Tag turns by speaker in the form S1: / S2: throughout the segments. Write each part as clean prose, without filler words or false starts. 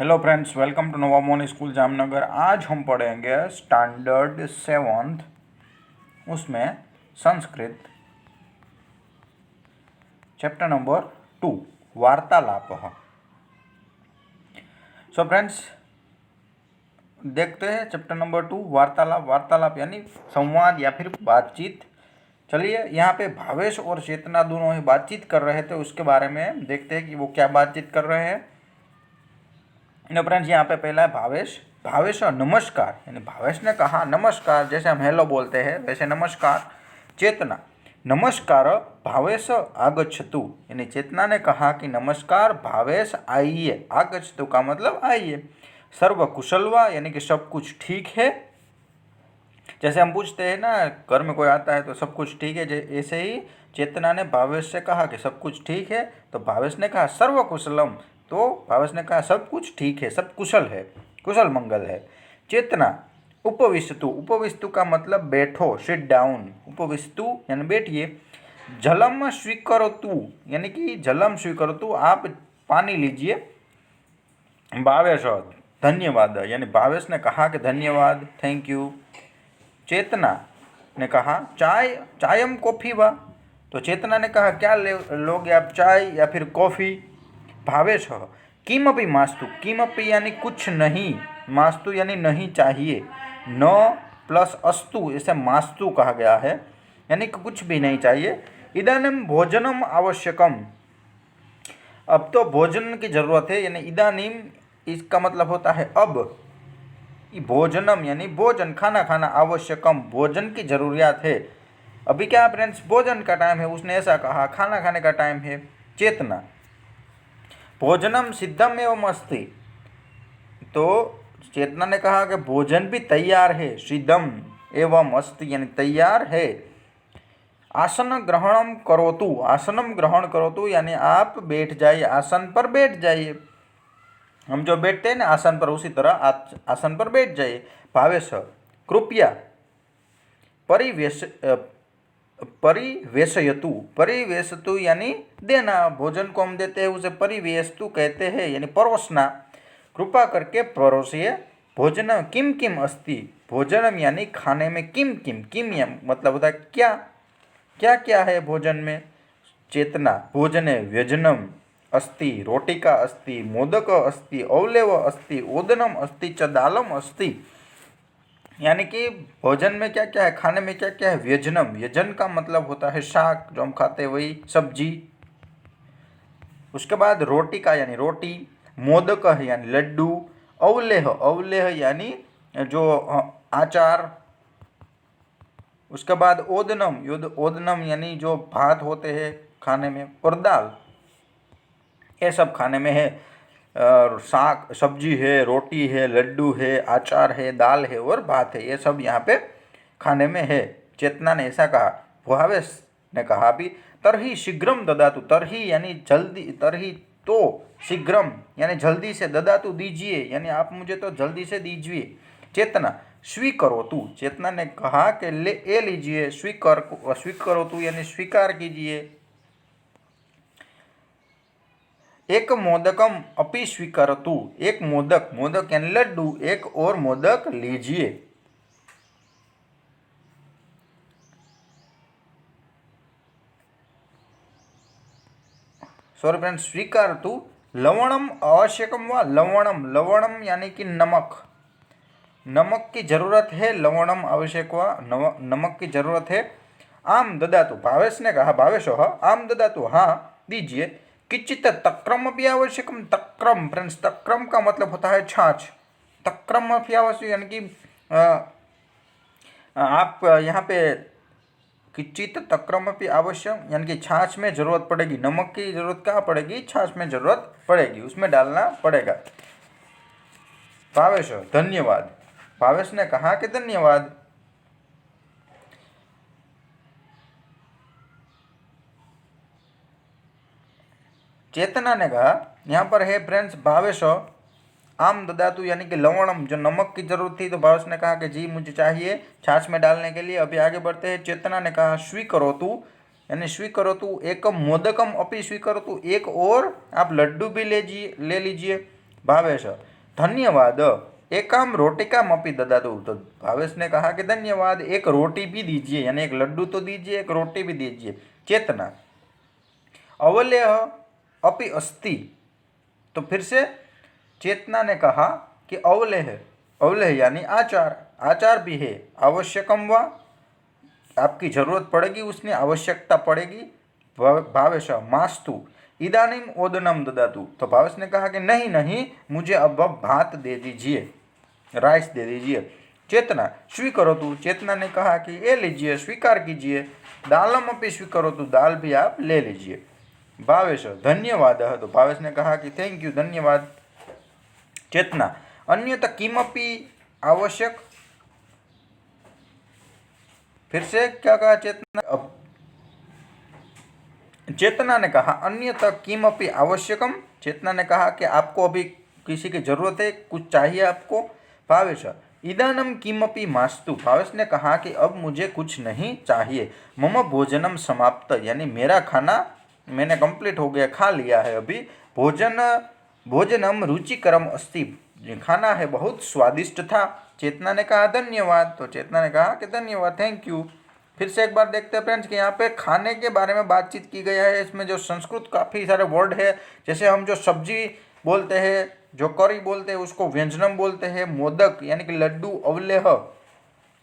S1: Hello friends, welcome to Novamoni school Jamnagar. आज हम पढ़ेंगे स्टैंडर्ड 7th, उसमें संस्कृत, चैप्टर नंबर 2 वार्तालाप। सो फ्रेंड्स, देखते हैं चैप्टर नंबर 2 वार्तालाप। वार्तालाप यानी संवाद या फिर बातचीत। चलिए, यहाँ पे भावेश और चेतना दोनों ही बातचीत कर रहे थे, उसके बारे में देखते हैं कि वो क्या बातचीत कर रहे हैं। फ्रेंड्स, यहाँ पे पहला है भावेश। भावेश और नमस्कार, यानी भावेश ने कहा नमस्कार, जैसे हम हेलो बोलते हैं वैसे नमस्कार। चेतना, नमस्कार भावेश आगच्छतु, यानी चेतना ने कहा कि नमस्कार भावेश आइए। आगच्छतु का मतलब आइए। सर्व कुशलवा, यानी कि सब कुछ ठीक है। जैसे हम पूछते हैं ना, घर में कोई आता है तो सब कुछ ठीक है, ऐसे ही चेतना ने भावेश से कहा कि सब कुछ ठीक है, तो भावेश ने कहा सर्व कुशलम, तो भावेश ने कहा सब कुछ ठीक है, सब कुशल है, कुशल मंगल है। चेतना, उपविष्टु। उपविष्टु का मतलब बैठो, सिट डाउन। उपविष्टु यानी बैठिए। जलम स्वीकरोतु, यानी कि जलम स्वीकरोतु, आप पानी लीजिए। भावेश, धन्यवाद, यानी भावेश ने कहा कि धन्यवाद, थैंक यू। चेतना ने कहा चाय, चायम कॉफ़ी वा, तो चेतना ने कहा क्या लोगे आप, चाय या फिर कॉफ़ी। भावेश, किमपि मास्तु। किमपि यानी कुछ नहीं, मास्तु यानी नहीं चाहिए। न प्लस अस्तु, इसे मास्तु कहा गया है, यानी कि कुछ भी नहीं चाहिए। इदानीं भोजनम आवश्यकम, अब तो भोजन की जरूरत है, यानी इदानीं इसका मतलब होता है अब। भोजनम यानी भोजन, खाना खाना, आवश्यकम भोजन की जरूरियात है। अभी क्या फ्रेंड्स, भोजन का टाइम है, उसने ऐसा कहा, खाना खाने का टाइम है। चेतना, भोजनम सिद्धम एवं अस्ति, तो चेतना ने कहा कि भोजन भी तैयार है। सिद्धम एवं अस्ति यानी तैयार है। आसन ग्रहणम करोतु, आसनम ग्रहण करोतु यानी आप बैठ जाइए, आसन पर बैठ जाइए। हम जो बैठते हैं ना आसन पर, उसी तरह आसन पर बैठ जाइए। भावेश, कृपया परिवेशयतु। परिवेशतु यानी देना, भोजन को हम देते हैं उसे परिवेशतु कहते हैं, यानी परोसना। कृपा करके परोसिए। भोजनम किम किम अस्ति, भोजनम यानी खाने में किम किम, किम मतलब होता है क्या, क्या क्या है भोजन में। चेतना, भोजने व्यजनम अस्ति, रोटिका अस्ति, मोदक अस्ति, औलेव अस्ति, ओदनम अस्ति च दालम अस्ति, यानी कि भोजन में क्या क्या है, खाने में क्या क्या है। व्यजनम, व्यजन का मतलब होता है शाक, जो हम खाते हैं वही सब्जी। उसके बाद रोटिका यानी रोटी, मोदक यानी लड्डू, अवलेह, अवलेह यानी जो आचार। उसके बाद ओदनम, ओदनम यानी जो भात होते हैं खाने में, और दाल, ये सब खाने में है। साग सब्जी है, रोटी है, लड्डू है, आचार है, दाल है और भात है, ये सब यहाँ पे खाने में है। चेतना ने ऐसा कहा। भावेश ने कहा भी तरही शीघ्रम ददातु, तरही यानी जल्दी, तरही तो शीघ्रम यानी जल्दी से, ददातु दीजिए यानी आप मुझे तो जल्दी से दीजिए। चेतना, स्वीकरोतु, चेतना ने कहा कि ले लीजिए। स्वीकरोतु यानी स्वीकार कीजिए। एक मोदकम अपि स्वीकरोतु, एक मोदक, मोदक यानी लड्डू, एक और मोदक लीजिए। Sorry friends, स्वीकारतु। लवणम आवश्यकम वा, लवणम, लवणम यानी कि नमक, नमक की जरूरत है। लवणम आवश्यक वा, नमक की जरूरत है। आम ददातु, भावेश ने कहा, भावेश आम ददातु, हाँ दीजिए। किंचित तक्रम भी आवश्यकम, तक्रम फ्रेंड्स, तक्रम का मतलब होता है छाछ। तक्रम भी आवश्यक यानी कि आप यहाँ पे किंचित तक्रम भी आवश्यक यानी कि छाछ में जरूरत पड़ेगी। नमक की जरूरत कहाँ पड़ेगी, छाछ में जरूरत पड़ेगी, उसमें डालना पड़ेगा। भावेश, धन्यवाद, भावेश ने कहा कि धन्यवाद। चेतना ने कहा, यहाँ पर है फ्रेंड्स भावेश आम ददातु यानी कि लवणम, जो नमक की जरूरत थी तो भावेश ने कहा कि जी मुझे चाहिए छाछ में डालने के लिए। अभी आगे बढ़ते हैं। चेतना ने कहा स्वीकरोतु, यानी स्वीकरोतु। एक मोदकम अपि स्वीकरोतु, एक और आप लड्डू भी ले लीजिए। भावेश धन्यवाद एकाम रोटिकामपि ददातु। तो भावेश ने कहा कि धन्यवाद, एक रोटी भी दीजिए, यानी एक लड्डू तो दीजिए, एक रोटी भी दीजिए। चेतना अवलेह अपि अस्ति। तो फिर से चेतना ने कहा कि अवलेह, अवलेह यानी आचार, आचार भी है। आवश्यकम वा, आपकी जरूरत पड़ेगी, उसने आवश्यकता पड़ेगी। भावेश मास्तु इदानीम ओदनम ददातु। तो भावेश ने कहा कि नहीं नहीं, मुझे अब भात दे दीजिए, राइस दे दीजिए। चेतना स्वीकरोतु। चेतना ने कहा कि ये लीजिए, स्वीकार कीजिए। दालम अपि स्वीकरोतु। दाल भी आप ले लीजिए। भावेश धन्यवाद। तो भावेश ने कहा कि थैंक यू, धन्यवाद। चेतना अन्यथा किमपि आवश्यक। फिर से क्या कहा चेतना? अब चेतना ने कहा अन्यथा किमपि आवश्यकम। चेतना ने कहा कि आपको अभी किसी की जरूरत है, कुछ चाहिए आपको। भावेश इदानम किमपि मास्तु। भावेश ने कहा कि अब मुझे कुछ नहीं चाहिए। मम भोजनम समाप्त, यानी मेरा खाना मैंने कंप्लीट हो गया, खा लिया है अभी। भोजनम रुचिकरम अस्ति। खाना है बहुत स्वादिष्ट था। चेतना ने कहा धन्यवाद। तो चेतना ने कहा कि धन्यवाद, थैंक यू। फिर से एक बार देखते हैं फ्रेंड्स कि यहाँ पे खाने के बारे में बातचीत की गई है। इसमें जो संस्कृत काफ़ी सारे वर्ड है, जैसे हम जो सब्जी बोलते हैं, जो करी बोलते हैं, उसको व्यंजनम बोलते हैं। मोदक यानी कि लड्डू, अवलेह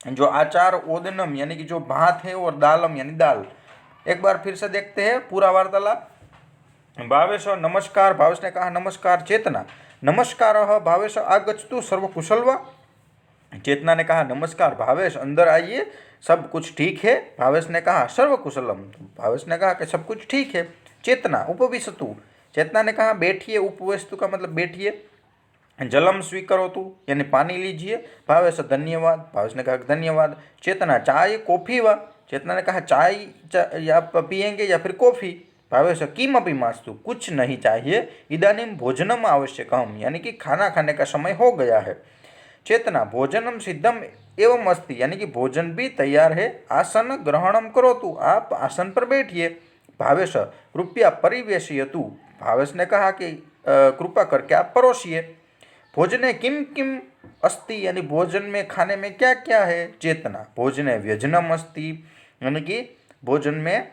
S1: जो आचार, ओदनम यानी कि जो भात है, और दालम यानी दाल। एक बार फिर से देखते हैं पूरा वार्तालाप। भावेश नमस्कार। भावेश ने कहा नमस्कार। चेतना नमस्कार भावेश आगच्छतु सर्वकुशल वा। चेतना ने कहा नमस्कार भावेश, अंदर आइए, सब कुछ ठीक है। भावेश ने कहा सर्वकुशलम। भावेश ने कहा कि सब कुछ ठीक है। चेतना उपविशतु। चेतना ने कहा बैठिए। उपविशतु का मतलब बैठिए। जलम स्वीकरोतु यानी पानी लीजिए। भावेश धन्यवाद। भावेश ने कहा धन्यवाद। चेतना चाय कॉफी वा। चेतना ने कहा चाय या पियेंगे या फिर कॉफी। भावेश किमपि मास्तु, कुछ नहीं चाहिए। इदानीम भोजनम आवश्यकम, यानी कि खाना खाने का समय हो गया है। चेतना भोजनम सिद्धम एवं अस्ति, यानी कि भोजन भी तैयार है। आसन ग्रहणम करोतु, आप आसन पर बैठिए। भावेश कृपया परिवेशयतु। भावेश ने कहा कि कृपा करके आप परोसिए। भोजने किम किम अस्ति, यानी भोजन में खाने में क्या क्या है। चेतना भोजने व्यजनम अस्ति, यानी कि भोजन में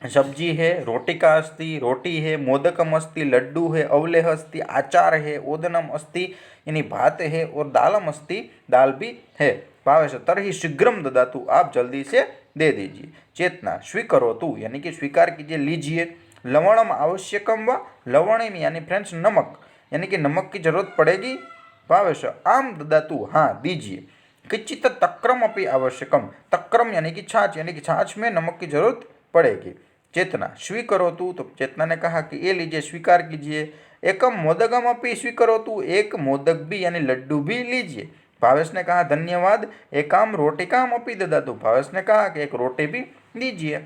S1: सब्जी है, रोटिका अस्ति, रोटी है, मोदकम अस्ति, लड्डू है, अवलेह अस्ति, आचार है, ओदनम अस्ति यानी भात है, और दालम अस्ति, दाल भी है। भावेश तर्हि शीघ्रम ददातु, आप जल्दी से दे दीजिए। चेतना स्वीकरोतु, यानी कि स्वीकार कीजिए, लीजिए। लवणम आवश्यकम व। लवणम यानी फ्रेंड्स नमक, यानी कि नमक की जरूरत पड़ेगी। भावेश आम ददातु, हाँ दीजिए। किंचित तक्रम अपि आवश्यकम। तक्रम यानी कि छाछ, यानी कि छाछ में नमक की जरूरत पड़ेगी। चेतना स्वीकरोतु। तो चेतना ने कहा कि ये लीजिए, स्वीकार कीजिए। एकम मोदकम अपि स्वीकरोतु, एक मोदक भी यानी लड्डू भी लीजिए। भावेश ने कहा धन्यवाद। एकाम रोटिकाम अपि ददातु। भावेश ने कहा कि एक रोटी भी दीजिए।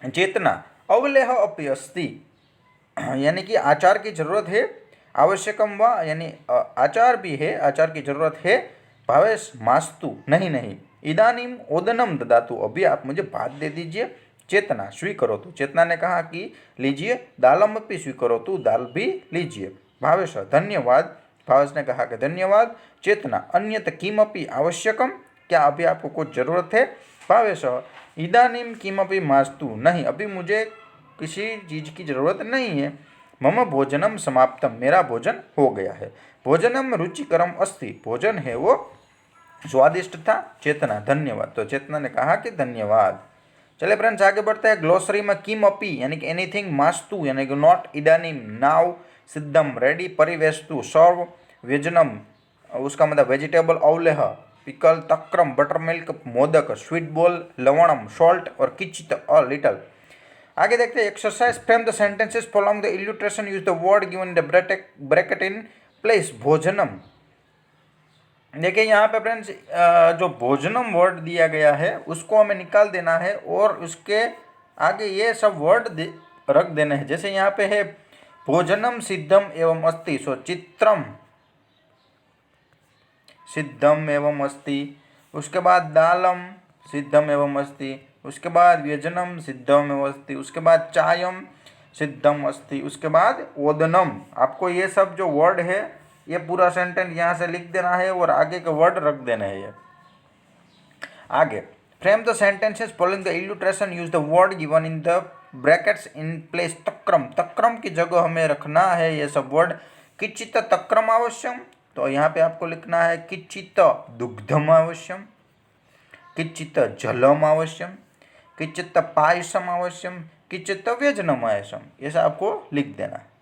S1: चेतना अवलेह अपि अस्ति, यानी कि आचार की जरूरत है। आवश्यकम वा यानी आचार भी है, आचार की जरूरत है। भावेश मास्तु, नहीं नहीं। इदानीम ओदनम ददातु, अभी आप मुझे भात दे दीजिए। चेतना स्वीकरोतु। चेतना ने कहा कि लीजिए। दालम अपि स्वीकरोतु, दाल भी लीजिए। भावेश धन्यवाद। भावेश ने कहा कि धन्यवाद। चेतना अन्यत किमपि आवश्यकम, क्या अभी आपको कुछ जरूरत है। भावेश इदानीम किमपि मास्तु, नहीं अभी मुझे किसी चीज की जरूरत नहीं है। मम भोजनम समाप्तम, मेरा भोजन हो गया है। भोजनम रुचिकरम अस्ति, भोजन है वो स्वादिष्ट था। चेतना धन्यवाद। तो चेतना ने कहा कि धन्यवाद। चले फ्रेंड्स आगे बढ़ते हैं। ग्लोसरी में किमपि यानी कि एनीथिंग, मास्तु यानी कि नॉट, इदानीम नाउ, सिद्धम रेडी, परिवेशतु सर्व, व्यजनम उसका मतलब वेजिटेबल, अवलेह पिकल, तक्रम बटर मिल्क, मोदक स्वीट बॉल, लवणम सॉल्ट, और किंचित और लिटल। आगे देखते हैं exercise. Frame the sentences following the illustration, use the word given in the bracket in place. भोजनम, देखिए यहाँ पे फ्रेंड्स जो भोजनम वर्ड दिया गया है उसको हमें निकाल देना है, और उसके आगे ये सब वर्ड रख देने हैं। जैसे यहाँ पे है भोजनम सिद्धम एवं अस्ति, सो चित्रम सिद्धम एवं अस्ति। उसके बाद दालम सिद्धम एवं अस्ति। उसके बाद व्यजनम सिद्धम एवं अस्ति। उसके बाद चायम सिद्धम अस्ति। उसके बाद ओदनम, आपको ये सब जो वर्ड है ये पूरा सेंटेंस यहाँ से लिख देना है और आगे के वर्ड रख देने हैं। ये आगे, frame the sentences following the illustration, use the word given in the brackets in place. तक्रम, तक्रम की जगह हमें रखना है ये सब वर्ड। किंचित तक्रम आवश्यम, तो यहाँ पे आपको लिखना है किंचित दुग्धम आवश्यम, किंचित जलम आवश्यम, किंचित पायसम आवश्यम, किंचित व्यजनम आवश्यम, ऐसा आपको लिख देना है।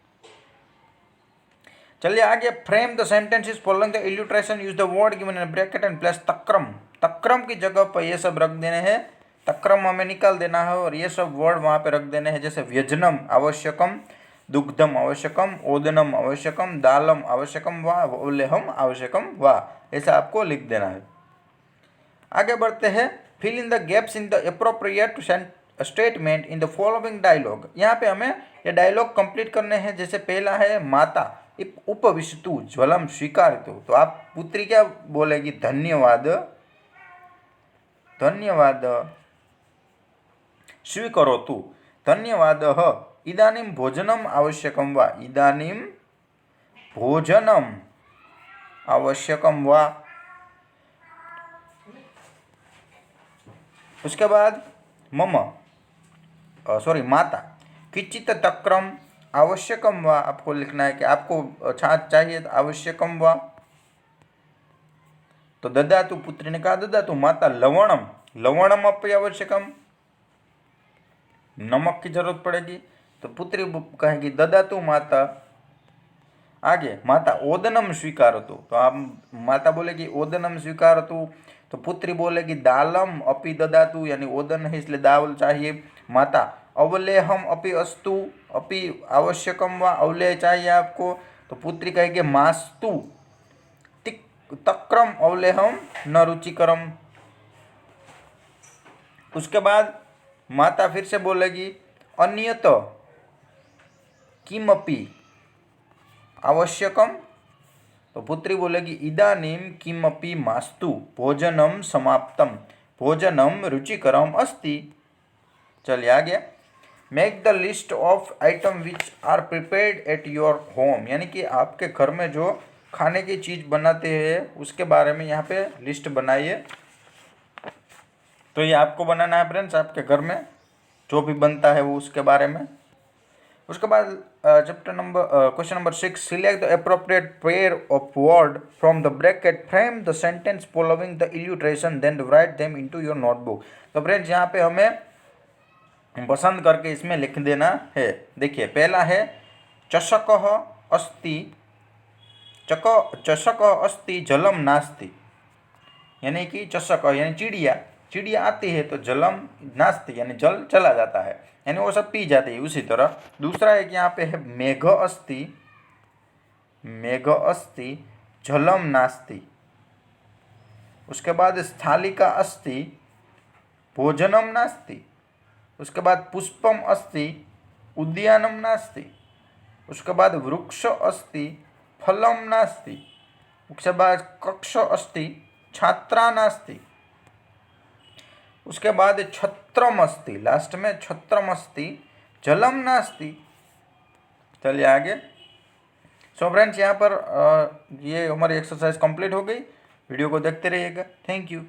S1: चलिए आगे, frame the sentences following the illustration, use the word given in bracket and place तक्रम। तक्रम की जगह पर ये सब रख देने हैं, तक्रम हमें निकाल देना है और ये सब वर्ड वहाँ पे रख देने हैं, जैसे व्यजनम आवश्यकम, दुग्धम आवश्यकम, ओदनम आवश्यकम, दालम आवश्यकम वा, उल्लेहम आवश्यकम वा, ऐसा आपको लिख देना है। आगे बढ़ते हैं, fill in the gaps in the appropriate statement in the following dialogue. यहाँ पे हमें ये डायलॉग कंप्लीट करने हैं। जैसे पहला है माता उपविशतु ज्वलम स्वीकारितु, तो आप पुत्री क्या बोलेगी, धन्यवाद, धन्यवाद स्वीकरोतु, धन्यवाद। इदानीं भोजनम आवश्यकम वा, इदानीं भोजनम आवश्यकम वा। उसके बाद मम माता किंचित तक्रम आवश्यकम वा, आपको लिखना है कि आपको छाछ चाहिए तो आवश्यकम वा। तो ददातु, पुत्री ने कहा ददातु। माता लवणम, लवणम अपि आवश्यकम, नमक की जरूरत पड़ेगी, तो पुत्री कहेगी ददातु माता। आगे, माता ओदनम स्वीकारतु, तो आप माता बोलेगी ओदनम स्वीकारतु, तो पुत्री बोलेगी दालम अपि ददातु, यानी ओदन है इसलिए दाल चाहिए। माता अवलेहम अपि अस्तु, अपि आवश्यकम वा, अवलेह चाहिए आपको, तो पुत्री कहेगी मास्तु, तक्रम अवलेहम न रुचिकरम। उसके बाद माता फिर से बोलेगी अन्यत किमपि आवश्यकम, तो पुत्री बोलेगी इदानीं किमपि मास्तु, भोजनम समाप्तम, भोजनम रुचिकरम अस्ति। चलिए आगे, make the list of item which are prepared at your home, यानी कि आपके घर में जो खाने की चीज़ बनाते हैं उसके बारे में यहाँ पे लिस्ट बनाइए। तो ये आपको बनाना है फ्रेंड्स, आपके घर में जो भी बनता है वो उसके बारे में। उसके बाद question number 6, select the appropriate pair of word from the bracket, frame the sentence following the illustration, then write them into your notebook. तो फ्रेंड्स यहाँ पे हमें पसंद करके इसमें लिख देना है। देखिए पहला है चषकः अस्ति, चषक अस्ति जलम नास्ति, यानी कि चषक यानी चिड़िया, चिड़िया आती है तो जलम नास्ति यानी जल चला जाता है, यानी वो सब पी जाती है। उसी तरह दूसरा एक यहाँ पे है मेघ अस्ति, मेघ अस्ति जलम नास्ति। उसके बाद स्थालिका अस्ति भोजनम नास्ति। उसके बाद पुष्पम अस्ति उद्यानम नास्ति। उसके बाद वृक्ष अस्ति फलम नास्ति। उसके बाद कक्ष अस्ति छात्रा नास्ति। उसके बाद छत्रम अस्ति, लास्ट में छत्रम अस्ति जलम नास्ति। चलिए आगे। सो फ्रेंड्स यहाँ पर ये हमारी एक्सरसाइज कंप्लीट हो गई। वीडियो को देखते रहिएगा। Thank you.